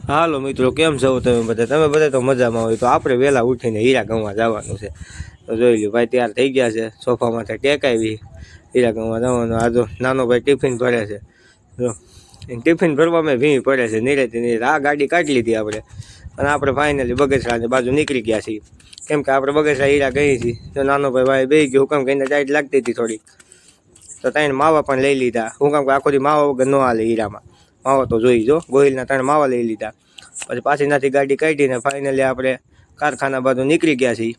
હાલો મિત્રો, કેમ છો તમે બધા તો મજામાં હોય તો આપણે વહેલા ઉઠીને હીરા ગણવા જવાનું છે. તો જોઈ લો ભાઈ, તૈયાર થઈ ગયા છે, સોફામાંથી ટેકાવી હીરા ગણવા જવાનું. આ જો નાનો ભાઈ ટિફિન ભરે છે, જો ટિફિન ભરવામાં ભીં પડે છે નીરેથી. આ ગાડી કાઢી લીધી આપણે, અને આપણે ફાઇનલી બગસરાની બાજુ નીકળી ગયા છીએ. કેમ કે આપણે બગસરા હીરા ગઈ છીએ. તો નાનો ભાઈ બે ગયો, હુકમ કહીને ટાઈટ લાગતી હતી થોડીક, તો ત્રણ માવા પણ લઈ લીધા. હુકમ કે આખો દી માવા વગર ન હાલે હીરામાં. માવા તો જોઈ જો, ગોહિલના 3 માવા લઈ લીધા. પછી પાછી નાથી ગાડી કાઢીને ફાઇનલી આપણે કારખાના બાજુ નીકળી ગયા છીએ.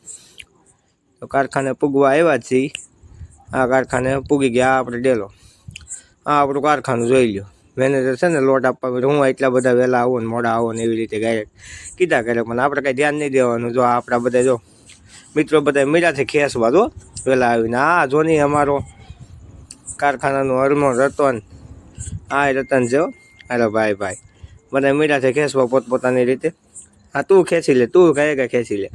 તો કારખાને પૂગવા આવ્યા જ છીએ. આ કારખાને પૂગી ગયા. આપણે ડેલો આ આપણું કારખાનું જોઈ લ્યો. મેનેજર છે ને લોટ આપવા, હું એટલા બધા વહેલા આવો ને મોડા આવો ને એવી રીતે ડાયરેક્ટ કીધા કરે, પણ આપણે કંઈ ધ્યાન નહીં દેવાનું. જો આપણા બધા જો મિત્રો બધા મીરાથી ખેસવા જો વહેલા આવીને. આ જોની અમારો કારખાનાનું હરમો રતન, આ રતન જો. અરે ભાઈ બધા મીરાથી ખેંચવા પોતપોતાની રીતે. હા, તું ખેંચી લે, તું કઈ ખેંચી લે.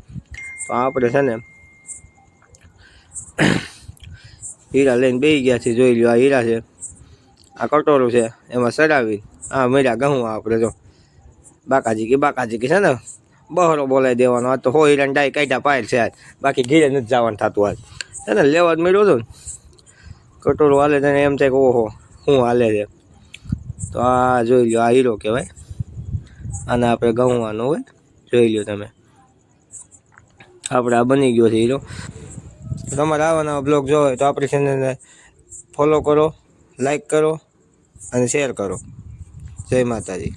તો આપણે છે ને હીરા લઈને બેસી ગયા છીએ. જોઈ લો, આ હીરા છે, આ કટોરું છે, એમાં ચડાવી આ મીરા ઘઉં. આપણે જો બાકાજી છે ને બહરો બોલાવી દેવાનો. આ તો હો હીરાને ડાય કાઢ્યા પાયલ છે આજ, બાકી ઘીરે નથી જવાનું થતું આજ. છે ને લેવા જ મળ્યું હતું ને, કટોરું હાલે તને એમ થાય કે ઓહો શું હાલે છે. તો આ જોઈ લો, આ હીરો કહેવાય. આને આપણે ગણવાનું હોય, જોઈ લો તમે. આપણે આ બની ગયો છે હીરો. તમારે આવા નવા બ્લોગ જોવો હોય તો આપણી ચેનલને ફોલો કરો, લાઈક કરો અને શેર કરો. જય માતાજી.